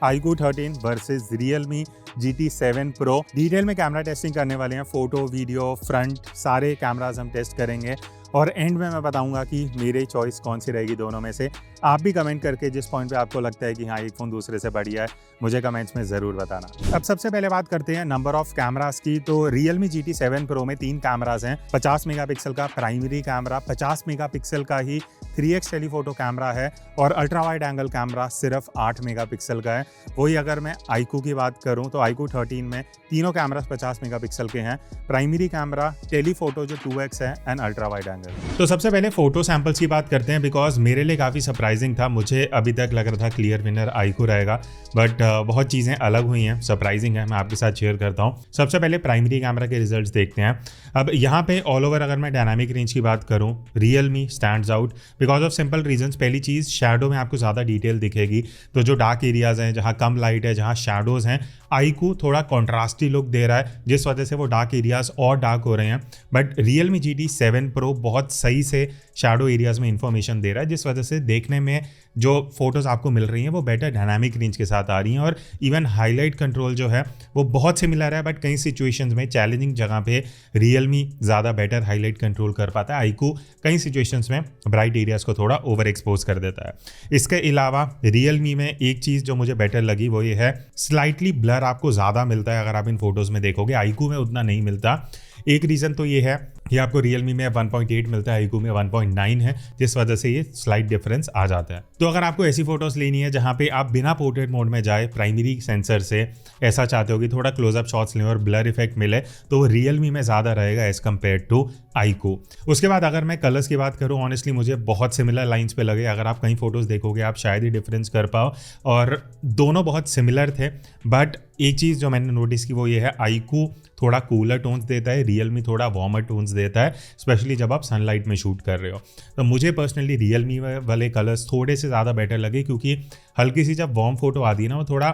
iQOO 13 versus Realme GT 7 Pro। Detail में camera testing करने वाले हैं, फोटो वीडियो फ्रंट सारे कैमराज हम टेस्ट करेंगे और एंड में मैं बताऊंगा कि मेरी चॉइस कौन सी रहेगी दोनों में से। आप भी कमेंट करके जिस पॉइंट पे आपको लगता है कि हाँ एक फ़ोन दूसरे से बढ़िया है, मुझे कमेंट्स में ज़रूर बताना। अब सबसे पहले बात करते हैं नंबर ऑफ कैमरास की। तो Realme GT 7 Pro में 3 कैमराज हैं। 50 मेगापिक्सल का प्राइमरी कैमरा, 50 मेगापिक्सल का ही 3x टेलीफोटो कैमरा है और अल्ट्रा वाइड एंगल कैमरा सिर्फ 8 मेगापिक्सल का है। वही अगर मैं iQOO की बात करूं तो iQOO 13 में तीनों कैमरास 50 मेगापिक्सल के हैं। प्राइमरी कैमरा, टेलीफोटो जो 2x है एंड अल्ट्रा वाइड एंगल। तो सबसे पहले फोटो सैंपल्स की बात करते हैं बिकॉज मेरे लिए काफ़ी सरप्राइजिंग था। मुझे अभी तक लग रहा था क्लियर विनर iQOO रहेगा, बट बहुत चीज़ें अलग हुई हैं, सरप्राइजिंग है, मैं आपके साथ शेयर करता हूँ। सबसे पहले प्राइमरी कैमरा के रिजल्ट्स देखते हैं। अब यहाँ पे ऑल ओवर अगर मैं डायनामिक रेंज की बात करूँ, Realme stands out because of simple reasons. पहली चीज़, शैडो में आपको ज़्यादा डिटेल दिखेगी, तो जो डार्क एरियाज़ हैं, जहाँ कम लाइट है, जहाँ शैडोज़ हैं, iQOO थोड़ा कॉन्ट्रास्टी लुक दे रहा है जिस वजह से वो डार्क एरियाज़ और डार्क हो रहे हैं। बट Realme GT 7 Pro बहुत सही से शैडो एरियाज़ में इंफॉर्मेशन दे रहा है जिस वजह से देखने में जो फोटोज़ आपको मिल रही हैं वो बेटर डायनामिक रेंज के साथ आ रही हैं। और इवन हाईलाइट कंट्रोल जो है वो बहुत सिमिलर है, बट कई सिचुएशंस में चैलेंजिंग जगह पे Realme ज़्यादा बेटर हाईलाइट कंट्रोल कर पाता है। iQOO कई सिचुएशंस में ब्राइट एरियाज़ को थोड़ा ओवर एक्सपोज कर देता है। इसके अलावा Realme में एक चीज़ जो मुझे बेटर लगी वो ये है, स्लाइटली ब्लर आपको ज़्यादा मिलता है अगर आप इन फोटोज़ में देखोगे। iQOO में उतना नहीं मिलता। एक रीज़न तो ये है कि आपको Realme में 1.8 मिलता है, iQOO में 1.9 है, जिस वजह से ये स्लाइट डिफरेंस आ जाता है। तो अगर आपको ऐसी फोटोज़ लेनी है जहाँ पे आप बिना पोर्ट्रेट मोड में जाए प्राइमरी सेंसर से ऐसा चाहते हो कि थोड़ा क्लोजअप शॉट्स लें और ब्लर इफेक्ट मिले, तो वो Realme में ज़्यादा रहेगा एज़ कम्पेयर टू iQOO। उसके बाद अगर मैं कलर्स की बात करूँ, ऑनेस्टली मुझे बहुत सिमिलर लाइंस पे लगे। अगर आप कहीं फोटोज़ देखोगे आप शायद ही डिफरेंस कर पाओ, और दोनों बहुत सिमिलर थे। बट एक चीज़ जो मैंने नोटिस की वो ये है, iQOO थोड़ा कूलर टोन्स देता है, Realme थोड़ा वार्मर टोन्स देता है, स्पेशली जब आप सनलाइट में शूट कर रहे हो। तो मुझे पर्सनली Realme वाले कलर्स थोड़े से ज़्यादा बेटर लगे, क्योंकि हल्की सी जब वार्म फोटो आती है ना, वो थोड़ा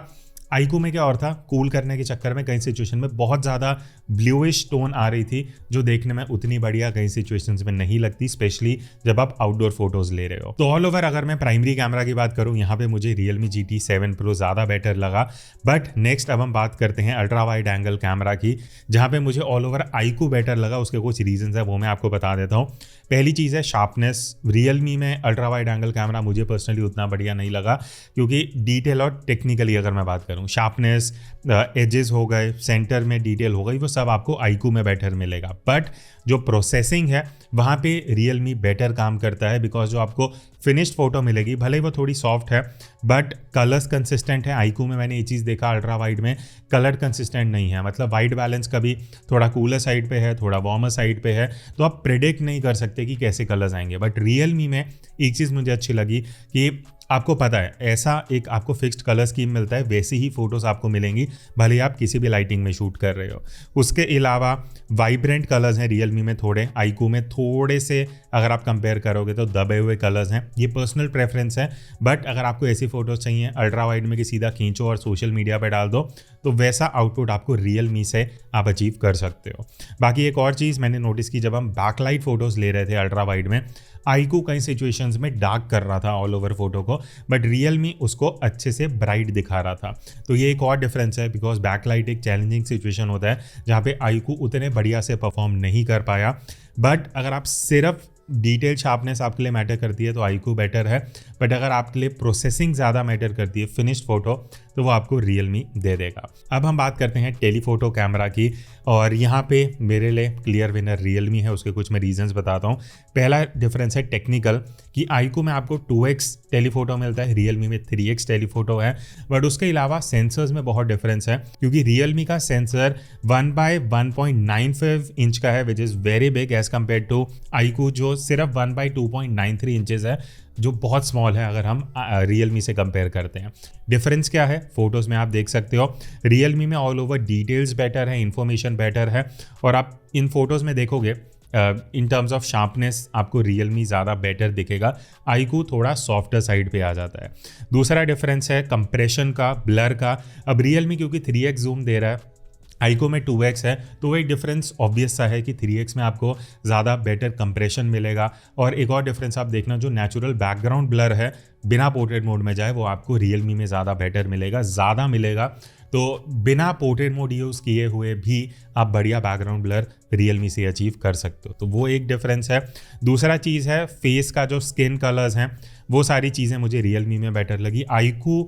iQOO में क्या और था, कूल करने के चक्कर में कई सिचुएशन में बहुत ज़्यादा ब्लूइश टोन आ रही थी जो देखने में उतनी बढ़िया कई सिचुएशंस में नहीं लगती, स्पेशली जब आप आउटडोर फोटोज़ ले रहे हो। तो ऑल ओवर अगर मैं प्राइमरी कैमरा की बात करूँ, यहाँ पे मुझे Realme GT 7 Pro ज़्यादा बेटर लगा। बट नेक्स्ट अब हम बात करते हैं अल्ट्रा वाइड एंगल कैमरा की, जहाँ पे मुझे ऑल ओवर iQOO बेटर लगा। उसके कुछ रीजंस है, वो मैं आपको बता देता हूँ। पहली चीज़ है शार्पनेस। Realme में अल्ट्रा वाइड एंगल कैमरा मुझे पर्सनली उतना बढ़िया नहीं लगा, क्योंकि डिटेल और टेक्निकली अगर मैं बात करूँ, शार्पनेस, एजेस हो गए, सेंटर में डिटेल हो गई, वो सब आपको iQOO में बेटर मिलेगा। बट जो प्रोसेसिंग है वहाँ पे Realme बेटर काम करता है, बिकॉज जो आपको फिनिश्ड फोटो मिलेगी भले ही वो थोड़ी सॉफ्ट है, बट कलर्स कंसिस्टेंट है। iQOO में मैंने ये चीज़ देखा, अल्ट्रा वाइड में कलर कंसिस्टेंट नहीं है, मतलब वाइट बैलेंस कभी थोड़ा कूलर साइड पे है, थोड़ा वार्मर साइड पे है, तो आप प्रेडिक्ट नहीं कर सकते कि कैसे कलर्स आएंगे। बट Realme में एक चीज़ मुझे अच्छी लगी कि आपको पता है ऐसा एक आपको फिक्स्ड कलर स्कीम मिलता है, वैसी ही फोटोज़ आपको मिलेंगी भले ही आप किसी भी लाइटिंग में शूट कर रहे हो। उसके अलावा वाइब्रेंट कलर्स हैं Realme में थोड़े, iQOO में थोड़े से अगर आप कंपेयर करोगे तो दबे हुए कलर्स हैं। ये पर्सनल प्रेफरेंस है, बट अगर आपको ऐसी फोटोज़ चाहिए अल्ट्रा वाइड में कि सीधा खींचो और सोशल मीडिया पर डाल दो, तो वैसा आउटपुट आपको Realme से आप अचीव कर सकते हो। बाकी एक और चीज़ मैंने नोटिस की, जब हम बैकलाइट फ़ोटोज़ ले रहे थे अल्ट्रा वाइड में, iQOO कई सिचुएशंस में डार्क कर रहा था ऑल ओवर फोटो को, बट Realme उसको अच्छे से ब्राइट दिखा रहा था। तो ये एक और डिफरेंस है, बिकॉज बैकलाइट एक चैलेंजिंग सिचुएशन होता है जहाँ पे iQOO उतने बढ़िया से परफॉर्म नहीं कर पाया। बट अगर आप सिर्फ डिटेल शार्पनेस आपके लिए मैटर करती है तो iQOO बेटर है, बट अगर आपके लिए प्रोसेसिंग ज़्यादा मैटर करती है, फिनिश्ड फोटो, तो वो आपको Realme दे देगा। अब हम बात करते हैं टेलीफोटो कैमरा की, और यहाँ पे मेरे लिए क्लियर विनर Realme है। उसके कुछ मैं रीजंस बताता हूँ। पहला डिफरेंस है टेक्निकल, कि iQOO में आपको 2x टेलीफोटो मिलता है, Realme में 3x टेलीफोटो है। बट उसके अलावा सेंसर्स में बहुत डिफरेंस है, क्योंकि Realme का सेंसर 1/1.95 इंच का है, which is very big as compare to iQOO जो सिर्फ 1/2.93 इंचेस है, जो बहुत स्मॉल है अगर हम Realme से कंपेयर करते हैं। डिफरेंस क्या है, फोटोज़ में आप देख सकते हो Realme में ऑल ओवर डिटेल्स बेटर है, इंफॉर्मेशन बेटर है, और आप इन फोटोज़ में देखोगे इन टर्म्स ऑफ शार्पनेस आपको Realme ज़्यादा बेटर दिखेगा, iQOO थोड़ा सॉफ्टर साइड पे आ जाता है। दूसरा डिफरेंस है कंप्रेशन का, ब्लर का। अब Realme क्योंकि 3x जूम दे रहा है, आईको में 2x है, तो वो एक डिफरेंस ऑब्वियस सा है कि 3x में आपको ज़्यादा बेटर कंप्रेशन मिलेगा। और एक और डिफरेंस आप देखना, जो नेचुरल बैकग्राउंड ब्लर है बिना पोर्ट्रेट मोड में जाए वो आपको रियलमी में ज़्यादा बेटर मिलेगा, ज़्यादा मिलेगा। तो बिना पोर्ट्रेट मोड यूज़ किए हुए भी आप बढ़िया बैकग्राउंड ब्लर रियलमी से अचीव कर सकते हो, तो वो एक डिफरेंस है। दूसरा चीज़ है फेस का जो स्किन कलर्स हैं, वो सारी चीज़ें मुझे रियलमी में बेटर लगी। आईकू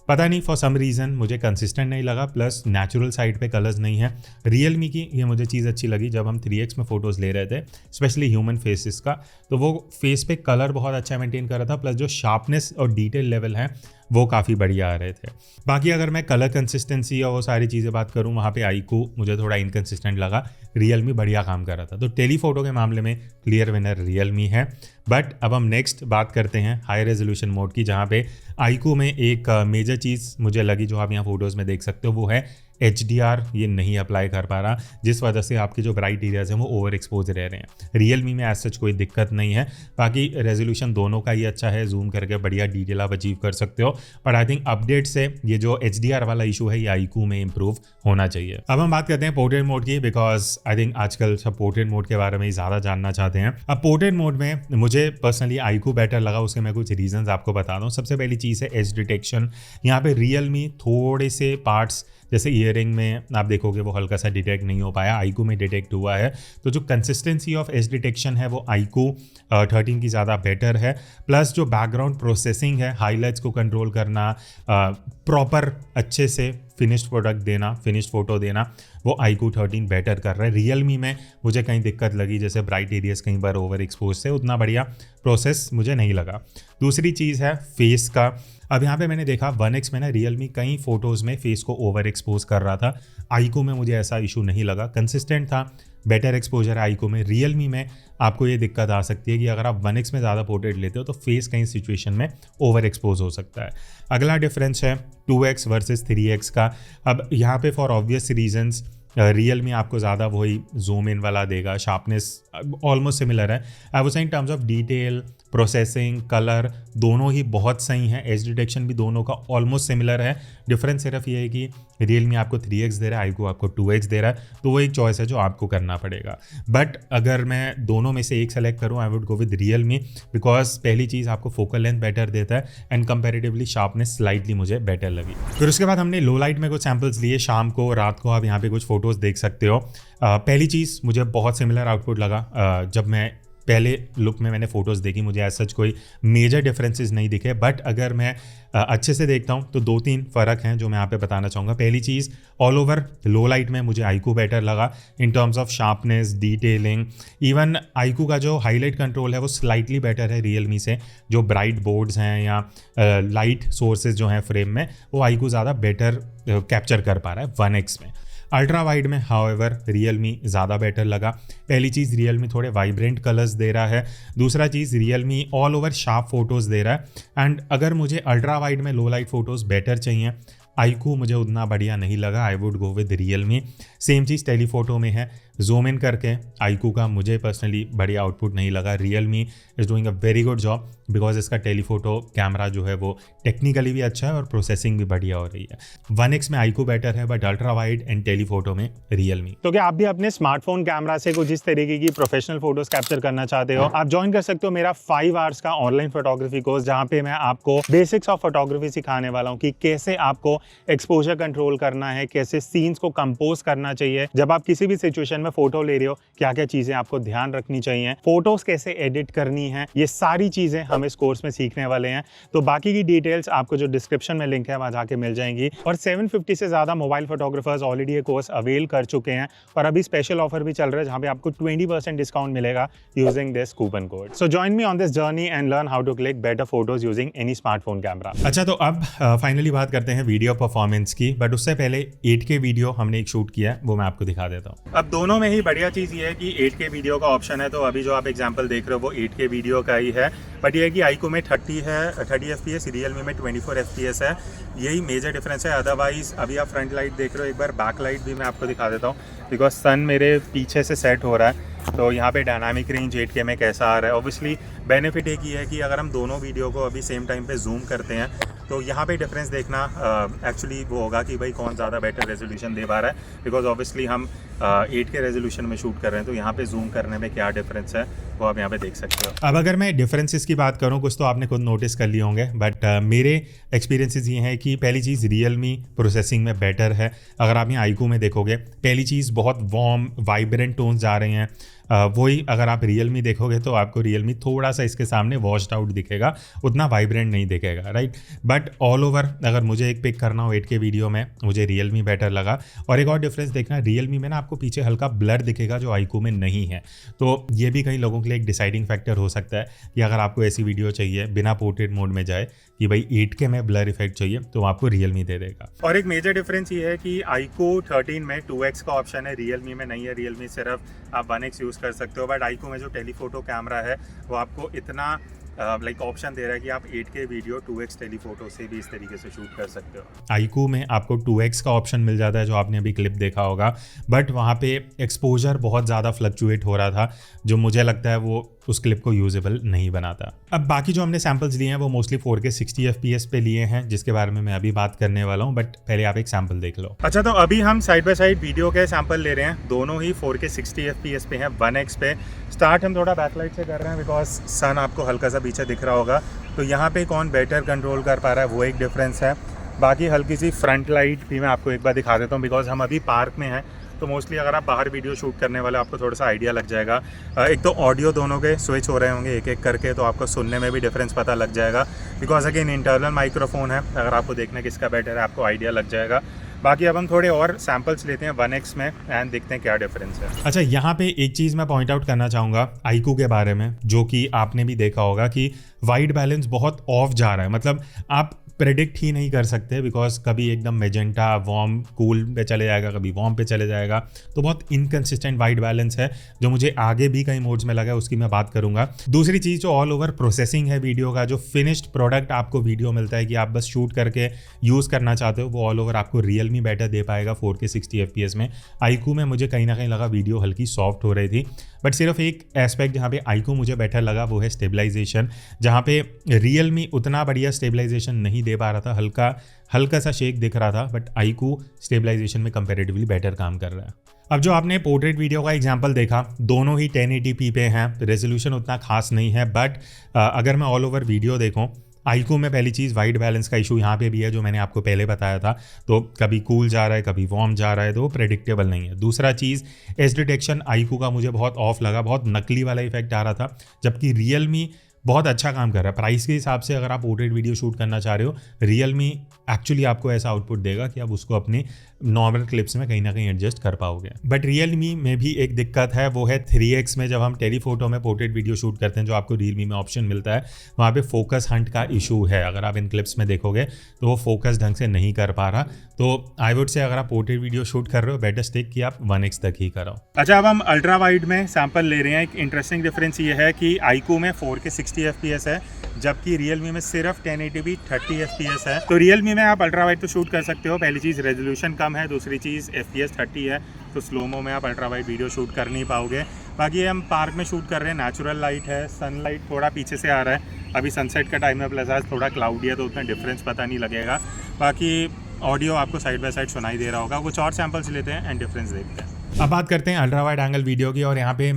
पता नहीं फॉर सम रीज़न मुझे कंसिस्टेंट नहीं लगा, प्लस नेचुरल साइड पे कलर्स नहीं है। रियलमी की ये मुझे चीज़ अच्छी लगी, जब हम 3x में फ़ोटोज़ ले रहे थे स्पेशली ह्यूमन फेसेस का, तो वो फेस पे कलर बहुत अच्छा मेंटेन कर रहा था, प्लस जो शार्पनेस और डिटेल लेवल है वो काफ़ी बढ़िया आ रहे थे। बाकी अगर मैं कलर कंसिस्टेंसी और वो सारी चीज़ें बात करूँ, वहाँ पे आईकू मुझे थोड़ा इनकंसिस्टेंट लगा, रियलमी बढ़िया काम कर रहा था। तो टेलीफोटो के मामले में क्लियर विनर रियलमी है। बट अब हम नेक्स्ट बात करते हैं हाई रेजोल्यूशन मोड की, जहाँ पे आईकू में एक मेजर चीज़ मुझे लगी जो आप यहाँ फोटोज़ में देख सकते हो, वो है HDR ये नहीं अप्लाई कर पा रहा, जिस वजह से आपके जो ब्राइट एरियाज हैं वो ओवर एक्सपोज रह रहे हैं। रियलमी में एज सच कोई दिक्कत नहीं है, बाकी रेजोल्यूशन दोनों का ही अच्छा है, जूम करके बढ़िया डिटेल आप अचीव कर सकते हो। बट आई थिंक अपडेट से ये जो HDR वाला इशू है ये आईकू में इंप्रूव होना चाहिए। अब हम बात करते हैं पोर्ट्रेट मोड की, बिकॉज आई थिंक आजकल सब पोर्ट्रेट मोड के बारे में ही ज़्यादा जानना चाहते हैं। अब पोर्ट्रेट मोड में मुझे पर्सनली आईकू बेटर लगा, उसके मैं कुछ रीजंस आपको बता दूँ। सबसे पहली चीज़ है एज डिटेक्शन। यहाँ पे रियलमी थोड़े से पार्ट्स जैसे ईयरिंग में आप देखोगे वो हल्का सा डिटेक्ट नहीं हो पाया, आईकू में डिटेक्ट हुआ है। तो जो कंसिस्टेंसी ऑफ एज डिटेक्शन है वो आईकू 13 की ज़्यादा बेटर है। प्लस जो बैकग्राउंड प्रोसेसिंग है, हाईलाइट्स को कंट्रोल करना, प्रॉपर अच्छे से फिनिश्ड प्रोडक्ट देना, फिनिश्ड फोटो देना, वो आईकू 13 बेटर कर रहा है। रियलमी में मुझे कहीं दिक्कत लगी, जैसे ब्राइट एरियाज कहीं बार ओवर एक्सपोज से उतना बढ़िया प्रोसेस मुझे नहीं लगा। दूसरी चीज़ है फेस का। अब यहाँ पे मैंने देखा 1x में ना रियलमी कई फोटोज़ में फेस को ओवर एक्सपोज कर रहा था, आईकू में मुझे ऐसा इशू नहीं लगा, कंसिस्टेंट था, बेटर एक्सपोजर आईकू में। रियलमी में आपको ये दिक्कत आ सकती है कि अगर आप 1x में ज़्यादा पोर्ट्रेट लेते हो तो फेस कहीं सिचुएशन में ओवर एक्सपोज हो सकता है। अगला डिफरेंस है 2x वर्सेस 3x का। अब यहाँ पे फॉर ऑब्वियस रीजंस रियलमी आपको ज़्यादा वही जूम इन वाला देगा, शार्पनेस ऑलमोस्ट सिमिलर है। I was saying in terms of detail, processing, colour दोनों ही बहुत सही हैं, एज डिटेक्शन भी दोनों का ऑलमोस्ट सिमिलर है। डिफरेंस सिर्फ ये है कि रियलमी आपको 3x दे रहा है, आईकू आपको 2x दे रहा है, तो वो एक चॉइस है जो आपको करना पड़ेगा। बट अगर मैं दोनों में से एक सेलेक्ट करूँ, आई would go with Realme, because पहली चीज़ आपको फोकल लेंथ बेटर देता है एंड कंपेरेटिवली शार्पनेस स्लाइटली मुझे बेटर लगी। फिर उसके बाद हमने लो लाइट में कुछ सैम्पल्स लिए, शाम को, रात को, आप यहाँ पे कुछ फोटोज़ देख सकते हो। पहली चीज़ मुझे बहुत सिमिलर आउटपुट लगा। जब मैं पहले लुक में मैंने फ़ोटोज़ देखी, मुझे एज सच कोई मेजर डिफरेंसेस नहीं दिखे। बट अगर मैं अच्छे से देखता हूँ तो 2-3 फ़र्क हैं जो मैं यहाँ पे बताना चाहूँगा। पहली चीज़, ऑल ओवर लो लाइट में मुझे आईकू बेटर लगा in terms of sharpness, detailing. Even iQOO का जो हाईलाइट कंट्रोल है वो स्लाइटली बेटर है रियलमी से। जो ब्राइट बोर्ड्स हैं या लाइट सोर्सेज जो हैं फ्रेम में, वो आईकू ज़्यादा बेटर कैप्चर कर पा रहा है 1x में। अल्ट्रा वाइड में हाउएवर रियलमी ज़्यादा बेटर लगा। पहली चीज़, रियलमी थोड़े वाइब्रेंट कलर्स दे रहा है। दूसरा चीज़, Realme all over sharp photos दे रहा है। एंड अगर मुझे अल्ट्रा वाइड में लो लाइट फोटोज़ बेटर चाहिए, आईकू मुझे उतना बढ़िया नहीं लगा, I would go with Realme. Same चीज़ टेलीफोटो में है, जूम इन करके आईकू का मुझे पर्सनली बढ़िया आउटपुट नहीं लगा। Realme is doing a very good job because इसका टेलीफोटो कैमरा जो है वो टेक्निकली भी अच्छा है और प्रोसेसिंग भी बढ़िया हो रही है। 1x में आईकू बेटर है, but ultra wide and telephoto में रियलमी। तो क्या आप भी अपने स्मार्टफोन कैमरा से कुछ इस तरीके की प्रोफेशनल फोटोज कैप्चर करना चाहते हो? आप ज्वाइन कर सकते हो मेरा 5 आवर्स का ऑनलाइन फोटोग्राफी कोर्स, जहाँ पे मैं आपको बेसिक्स ऑफ फोटोग्राफी सिखाने वाला हूँ कि कैसे आपको एक्सपोजर कंट्रोल करना है, कैसे सीन्स को कंपोज करना चाहिए, जब आप किसी भी सिचुएशन में फोटो ले रहे हो क्या क्या चीजें आपको ध्यान रखनी चाहिए, फोटोज कैसे एडिट करनी है, ये सारी चीजें हम इस कोर्स में सीखने वाले हैं। तो बाकी की डिटेल्स आपको जो डिस्क्रिप्शन में लिंक है वहां जाके मिल जाएंगी। और 750 से ज्यादा मोबाइल फोटोग्राफर्स ऑलरेडी ये कोर्स अवेल कर चुके हैं और अभी स्पेशल ऑफर भी चल रहा है जहां पे आपको 20% डिस्काउंट मिलेगा using this coupon code. So join me on this journey and learn how to click better photos using any smartphone camera. अच्छा, तो अब फाइनली बात करते हैं वीडियो परफॉर्मेंस की, बट उससे पहले 8K वीडियो हमने एक शूट किया है, वो मैं आपको दिखा देता हूँ। अब दोनों में ही बढ़िया चीज़ ये है कि 8K वीडियो का ऑप्शन है, तो अभी जो आप एग्जांपल देख रहे हो वो 8K वीडियो का ही है। बट ये है कि आईकू में 30 FPS, रियलमी में 24 FPS है, यही मेजर डिफरेंस है। अदरवाइज अभी आप फ्रंट लाइट देख रहे हो, एक बार बैक लाइट भी मैं आपको दिखा देता हूँ बिकॉज सन मेरे पीछे से सेट हो रहा है, तो यहाँ पे डायनामिक रेंज 8K में कैसा आ रहा है। ऑब्वियसली बेनिफिट एक ही है कि अगर हम दोनों वीडियो को अभी सेम टाइम पे जूम करते हैं तो यहाँ पे डिफरेंस देखना एक्चुअली वो होगा कि भाई कौन ज़्यादा बेटर रेजोल्यूशन दे पा रहा है, बिकॉज ऑब्वियसली हम 8K रेजोल्यूशन में शूट कर रहे हैं, तो यहाँ पे जूम करने में क्या डिफरेंस है वो आप यहाँ पे देख सकते हो। अब अगर मैं डिफरेंसेस की बात करूँ, कुछ तो आपने खुद नोटिस कर लिए होंगे, बट मेरे एक्सपीरियंसेस ये हैं कि पहली चीज़ Realme प्रोसेसिंग में बेटर है। अगर आप यहाँ iQOO में देखोगे, पहली चीज़ बहुत वार्म वाइब्रेंट टोन्स जा रहे हैं। वही अगर आप Realme देखोगे तो आपको Realme थोड़ा सा इसके सामने वॉश्ड आउट दिखेगा, उतना वाइब्रेंट नहीं दिखेगा, राइट। बट ऑल ओवर अगर मुझे एक पिक करना हो 8K वीडियो में, मुझे Realme बेटर लगा। और एक और डिफरेंस देखना, Realme में ना आपको पीछे हल्का ब्लर दिखेगा जो iQOO में नहीं है, तो ये भी कई लोगों के लिए एक डिसाइडिंग फैक्टर हो सकता है कि अगर आपको ऐसी वीडियो चाहिए बिना पोर्ट्रेट मोड में जाए कि भाई 8K में ब्लर इफेक्ट चाहिए, तो आपको Realme दे देगा। और एक मेजर डिफरेंस ये है कि iQOO 13 में 2x का ऑप्शन है, Realme में नहीं है। Realme सिर्फ आप 1x यूज़ कर सकते हो, बट iQOO में जो टेलीफोटो कैमरा है वो आपको इतना ऑप्शन दे रहा है कि आप 8K वीडियो 2x टेलीफोटो से भी इस तरीके से शूट कर सकते हो। iQOO में आपको 2x का ऑप्शन मिल जाता है, जो आपने अभी क्लिप देखा होगा, बट वहाँ पे एक्सपोजर बहुत ज़्यादा फ्लक्चुएट हो रहा था, जो मुझे लगता है वो उस क्लिप को यूजेबल नहीं बनाता। अब बाकी जो हमने सैम्पल्स लिए हैं वो मोस्टली 4K 60 FPS पे लिए हैं, जिसके बारे में मैं अभी बात करने वाला हूँ, बट पहले आप एक सैम्पल देख लो। अच्छा, तो अभी हम साइड बाय साइड वीडियो के सैम्पल ले रहे हैं, दोनों ही 4K 60 FPS पे हैं, 1x पे। स्टार्ट हम थोड़ा बैकलाइट से कर रहे हैं बिकॉज सन आपको हल्का सा पीछे दिख रहा होगा, तो यहाँ पे कौन बेटर कंट्रोल कर पा रहा है वो एक डिफरेंस है। बाकी हल्की सी फ्रंट लाइट भी मैं आपको एक बार दिखा देता हूँ, बिकॉज हम अभी पार्क में हैं, तो मोस्टली अगर आप बाहर वीडियो शूट करने वाले आपको थोड़ा सा आइडिया लग जाएगा। एक तो ऑडियो दोनों के स्विच हो रहे होंगे एक एक करके, तो आपको सुनने में भी डिफरेंस पता लग जाएगा, बिकॉज अगेन इंटरनल माइक्रोफोन है। अगर आपको देखना किसका बेटर है आपको आइडिया लग जाएगा। बाकी अब हम थोड़े और सैम्पल्स लेते हैं 1x में एंड देखते हैं क्या डिफरेंस है। अच्छा, यहाँ पे एक चीज़ मैं पॉइंट आउट करना चाहूँगा iQOO के बारे में, जो कि आपने भी देखा होगा कि वाइट बैलेंस बहुत ऑफ जा रहा है। मतलब आप प्रेडिक्ट ही नहीं कर सकते, बिकॉज कभी एकदम मेजेंटा वार्म कूल पे चले जाएगा, कभी वार्म पे चले जाएगा, तो बहुत इनकंसिस्टेंट वाइट बैलेंस है, जो मुझे आगे भी कई मोड्स में लगा है, उसकी मैं बात करूंगा। दूसरी चीज़ जो ऑल ओवर प्रोसेसिंग है वीडियो का, जो फिनिश्ड प्रोडक्ट आपको वीडियो मिलता है कि आप बस शूट करके यूज़ करना चाहते हो, वो ऑल ओवर आपको Realme बेटर दे पाएगा 4K 60 FPS में। iQOO में मुझे कहीं ना कहीं लगा वीडियो हल्की सॉफ्ट हो रही थी, बट सिर्फ एक एस्पेक्ट जहाँ पे iQOO मुझे बेटर लगा वो है स्टेबलाइजेशन, जहाँ पे Realme उतना बढ़िया स्टेबलाइजेशन नहीं दे पा रहा था, हल्का सा शेक दिख रहा था, बट iQOO स्टेबलाइजेशन में कंपैरेटिवली बेटर काम कर रहा है। अब जो आपने पोर्ट्रेट वीडियो का एग्जांपल देखा, दोनों ही 1080p पे हैं, रेजोल्यूशन उतना खास नहीं है, बट अगर मैं ऑल ओवर वीडियो देखूँ, iQOO में पहली चीज़ वाइट बैलेंस का इशू यहाँ पे भी है, जो मैंने आपको पहले बताया था, तो कभी कूल जा रहा है कभी वार्म जा रहा है, तो वो प्रेडिक्टेबल नहीं है। दूसरा चीज़ एज डिटेक्शन iQOO का मुझे बहुत ऑफ लगा, बहुत नकली वाला इफेक्ट आ रहा था, जबकि Realme बहुत अच्छा काम कर रहा है। प्राइस के हिसाब से अगर आप पोर्ट्रेट वीडियो शूट करना चाह रहे हो, Realme एक्चुअली आपको ऐसा आउटपुट देगा कि आप उसको अपनी नॉर्मल क्लिप्स में कहीं ना कहीं एडजस्ट कर पाओगे। बट Realme में भी एक दिक्कत है, वो है 3x में जब हम टेलीफोटो में पोर्ट्रेट वीडियो शूट करते हैं, जो आपको Realme में ऑप्शन मिलता है, वहाँ पे फोकस हंट का इशू है। अगर आप इन क्लिप्स में देखोगे तो वो फोकस ढंग से नहीं कर पा रहा, तो आई वुड से अगर आप पोर्ट्रेट वीडियो शूट कर रहे हो, बेटर स्टिक कि आप 1x तक ही करो। अच्छा, अब हम अल्ट्रा वाइड में सैंपल ले रहे हैं। एक इंटरेस्टिंग डिफरेंस ये है कि iQOO में 4K 60 FPS है, जबकि Realme में सिर्फ 1080p 30 FPS है। तो Realme में आप अल्ट्रा वाइड तो शूट कर सकते हो, पहली चीज़ रेजोल्यूशन कम है, दूसरी चीज़ FPS 30 है, तो स्लोमो में आप अल्ट्रा वाइड वीडियो शूट कर नहीं पाओगे। बाकी हम पार्क में शूट कर रहे हैं, नेचुरल लाइट है, सनलाइट थोड़ा पीछे से आ रहा है, अभी सनसेट का टाइम है, प्लस आज थोड़ा क्लाउडी है, तो उतना डिफरेंस पता नहीं लगेगा। बाकी ऑडियो आपको साइड बाय साइड सुनाई दे रहा होगा। कुछ और सैंपल्स लेते हैं एंड डिफरेंस देखते हैं। अब बात करते हैं अल्ट्रा वाइड एंगल वीडियो की, और यहाँ पे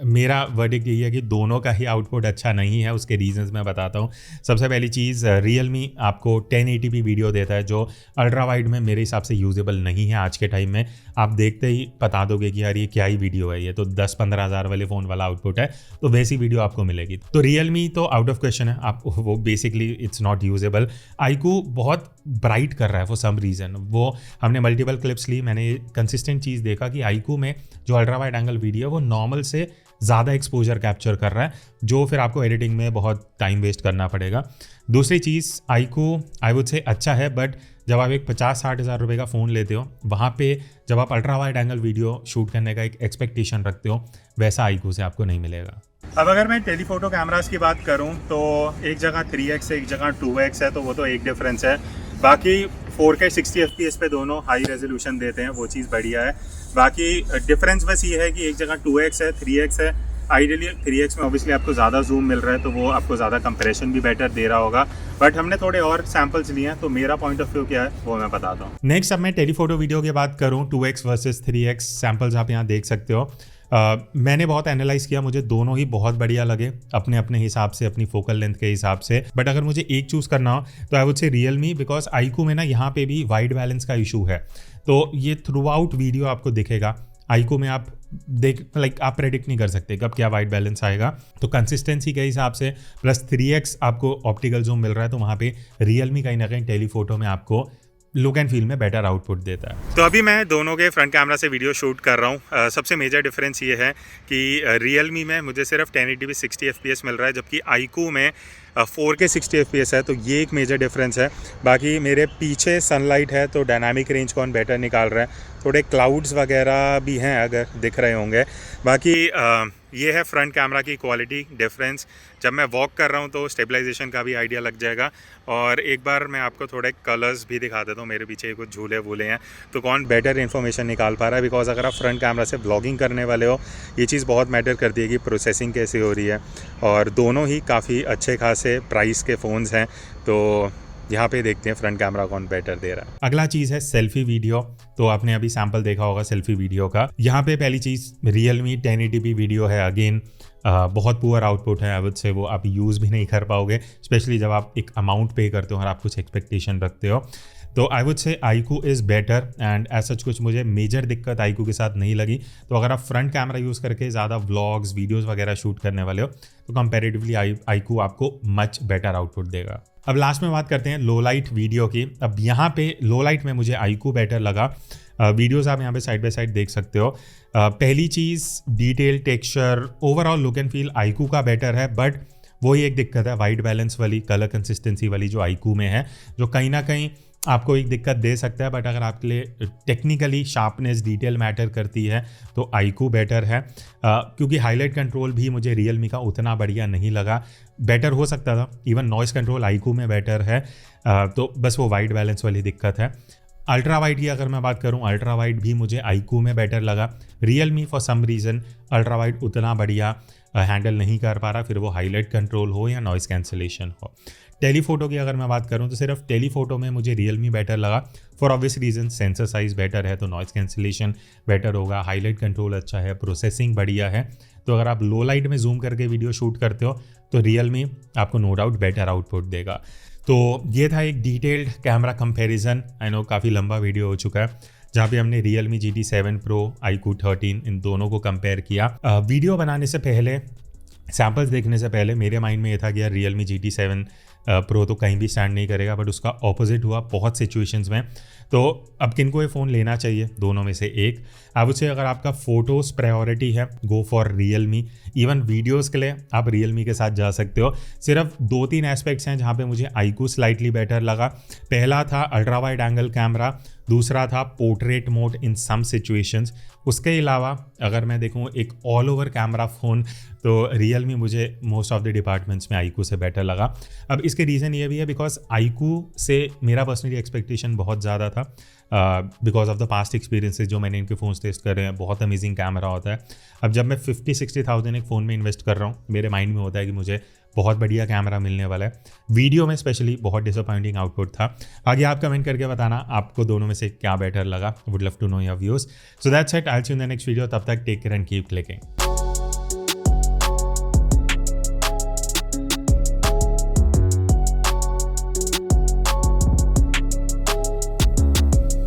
मेरा वर्डिक्ट यही है कि दोनों का ही आउटपुट अच्छा नहीं है। उसके रीजंस मैं बताता हूँ। सबसे पहली चीज़, Realme आपको 1080p वीडियो देता है, जो अल्ट्रा वाइड में मेरे हिसाब से यूजेबल नहीं है आज के टाइम में। आप देखते ही बता दोगे कि यार ये क्या ही वीडियो है, ये तो 10-15 हज़ार वाले फ़ोन वाला आउटपुट है, तो वैसी वीडियो आपको मिलेगी। तो Realme तो आउट ऑफ क्वेश्चन है, आप वो basically it's not usable. iQOO बहुत ब्राइट कर रहा है फॉर सम रीज़न, वो हमने मल्टीपल क्लिप्स ली, मैंने कंसिस्टेंट चीज़ देखा कि iQOO में जो अल्ट्रा वाइड एंगल वीडियो है वो नॉर्मल से ज़्यादा एक्सपोजर कैप्चर कर रहा है, जो फिर आपको एडिटिंग में बहुत टाइम वेस्ट करना पड़ेगा। दूसरी चीज़, iQOO आई वुड से अच्छा है, बट जब आप एक 50-60 हज़ार रुपये का फ़ोन लेते हो, वहाँ पे जब आप ultra wide angle video shoot करने का एक एक्सपेक्टेशन रखते हो, वैसा iQOO से आपको नहीं मिलेगा। अब अगर मैं टेलीफोटो कैमरास की बात करूं, तो एक जगह 3x है, एक जगह 2x है, तो वो तो एक डिफरेंस है। बाकी 4K 60 FPS पे दोनों हाई रेजोल्यूशन देते हैं, वो चीज़ बढ़िया है। बाकी डिफरेंस बस ये है कि एक जगह 2x है, 3x है, आइडियली 3x में ऑब्वियसली आपको ज़्यादा जूम मिल रहा है तो वो आपको ज़्यादा कंप्रेशन भी बेटर दे रहा होगा, बट हमने थोड़े और सैम्पल्स लिए हैं तो मेरा पॉइंट ऑफ व्यू क्या है वो मैं बताता हूँ। नेक्स्ट अब मैं टेलीफोटो वीडियो की बात करूँ, 2x वर्सेस 3x सैम्पल्स आप यहाँ देख सकते हो। मैंने बहुत एनालाइज किया, मुझे दोनों ही बहुत बढ़िया लगे अपने अपने हिसाब से, अपनी फोकल लेंथ के हिसाब से, बट अगर मुझे एक चूज़ करना हो तो आई वुड से रियलमी, बिकॉज आईक्यू में ना यहाँ पे भी वाइड बैलेंस का इशू है, तो ये थ्रू आउट वीडियो आपको दिखेगा। आईक्यू में आप आप प्रेडिक्ट नहीं कर सकते कब क्या वाइड बैलेंस आएगा, तो कंसिस्टेंसी के हिसाब से प्लस 3x आपको ऑप्टिकल जूम मिल रहा है, तो वहाँ पे रियलमी कहीं ना कहीं टेलीफोटो में आपको लुक एंड फील में बेटर आउटपुट देता है। तो अभी मैं दोनों के फ्रंट कैमरा से वीडियो शूट कर रहा हूँ। सबसे मेजर डिफरेंस ये है कि रियलमी में मुझे सिर्फ 1080p 60 fps मिल रहा है, जबकि आईक्यू में 4K 60 fps है, तो ये एक मेजर डिफरेंस है। बाकी मेरे पीछे सनलाइट है तो डायनामिक रेंज कौन बेटर निकाल रहा है, थोड़े क्लाउड्स वगैरह भी हैं अगर दिख रहे होंगे। बाकी ये है फ्रंट कैमरा की क्वालिटी डिफरेंस। जब मैं वॉक कर रहा हूँ तो स्टेबलाइजेशन का भी आइडिया लग जाएगा। और एक बार मैं आपको थोड़े कलर्स भी दिखा देता हूँ, मेरे पीछे कुछ झूले वूले हैं तो कौन बेटर इन्फॉर्मेशन निकाल पा रहा है, बिकॉज अगर आप फ्रंट कैमरा से व्लॉगिंग करने वाले हो ये चीज़ बहुत मैटर करती है कि प्रोसेसिंग कैसे हो रही है। और दोनों ही काफ़ी अच्छे खासे प्राइस के फ़ोन्स हैं, तो यहाँ पे देखते हैं फ्रंट कैमरा कौन बेटर दे रहा है। अगला चीज़ है सेल्फी वीडियो, तो आपने अभी सैंपल देखा होगा सेल्फी वीडियो का। यहाँ पे पहली चीज़ रियलमी 1080p वीडियो है, अगेन बहुत पुअर आउटपुट है, आई वुड से वो आप यूज़ भी नहीं कर पाओगे, स्पेशली जब आप एक अमाउंट पे करते हो और आप कुछ एक्सपेक्टेशन रखते हो। तो I would say iQOO is better and as such कुछ मुझे मेजर दिक्कत आईक्यू के साथ नहीं लगी। तो अगर आप फ्रंट कैमरा यूज़ करके ज़्यादा व्लॉग्स वीडियोस वगैरह शूट करने वाले हो तो कंपैरेटिवली आईक्यू आपको मच बेटर आउटपुट देगा। अब लास्ट में बात करते हैं लो लाइट वीडियो की। अब यहाँ पे लो लाइट में मुझे आईक्यू बेटर लगा। वीडियोस आप यहाँ पे साइड बाय साइड देख सकते हो। पहली चीज़ detail, texture, overall look and feel iQOO का बेटर है, बट वही एक दिक्कत है वाइड बैलेंस वाली, कलर कंसिस्टेंसी वाली जो आईक्यू में है, जो कहीं ना कहीं आपको एक दिक्कत दे सकता है। बट अगर आपके लिए टेक्निकली शार्पनेस, डिटेल मैटर करती है तो आईक्यू बेटर है। क्योंकि हाईलाइट कंट्रोल भी मुझे रियलमी का उतना बढ़िया नहीं लगा, बेटर हो सकता था। इवन नॉइस कंट्रोल आईक्यू में बेटर है, तो बस वो वाइड बैलेंस वाली दिक्कत है। अल्ट्रा वाइड की अगर मैं बात करूं, अल्ट्रा वाइड भी मुझे आईक्यू में बेटर लगा। Realme for some reason ultra wide उतना बढ़िया हैंडल नहीं कर पा रहा, फिर वो हाईलाइट कंट्रोल हो या नॉइस कैंसिलेशन हो। टेलीफोटो की अगर मैं बात करूं तो सिर्फ टेलीफोटो में मुझे रियलमी बेटर लगा, for obvious reason. Sensor size better है तो नॉइस कैंसिलेशन बेटर होगा, हाईलाइट कंट्रोल अच्छा है, प्रोसेसिंग बढ़िया है। तो अगर आप लो लाइट में जूम करके वीडियो शूट करते हो तो रियलमी आपको नो डाउट बेटर आउटपुट देगा। तो ये था एक detailed camera comparison. I know काफ़ी लंबा वीडियो हो चुका है जहाँ पे हमने रियलमी GT7 Pro, iQOO 13 इन दोनों को कंपेयर किया। वीडियो बनाने से पहले, सैम्पल्स देखने से पहले मेरे माइंड में ये था कि यार रियलमी GT7 Pro तो कहीं भी स्टैंड नहीं करेगा, बट उसका ऑपोजिट हुआ बहुत सिचुएशंस में। तो अब किनको ये फ़ोन लेना चाहिए, दोनों में से एक। आई वुड से अगर आपका फ़ोटोज़ प्रायोरिटी है, go for Realme. Even videos के लिए आप रियलमी के साथ जा सकते हो। सिर्फ 2-3 एस्पेक्ट्स हैं जहाँ पे मुझे iQOO स्लाइटली बेटर लगा। पहला था अल्ट्रा वाइड एंगल कैमरा, दूसरा था portrait mode in some situations. उसके अलावा अगर मैं देखूँ एक ऑल ओवर कैमरा फ़ोन, तो रियलमी मुझे मोस्ट ऑफ द डिपार्टमेंट्स में iQOO से बेटर लगा। अब इसके रीज़न ये भी है बिकॉज iQOO से मेरा पर्सनली एक्सपेक्टेशन बहुत ज़्यादा था, because of the past experiences जो मैंने इनके फ़ोन्स टेस्ट कर रहे हैं, बहुत अमेजिंग कैमरा होता है। अब जब मैं 50-60,000 एक फ़ोन में इन्वेस्ट कर रहा हूँ, मेरे माइंड में होता है कि मुझे बहुत बढ़िया कैमरा मिलने वाला है। वीडियो में स्पेशली बहुत डिसअपॉइंटिंग आउटपुट था। आगे आप कमेंट करके बताना आपको दोनों में से क्या बेटर लगा। Would love to know your views. So that's it, I will see you in the next video. तब तक take care and keep clicking.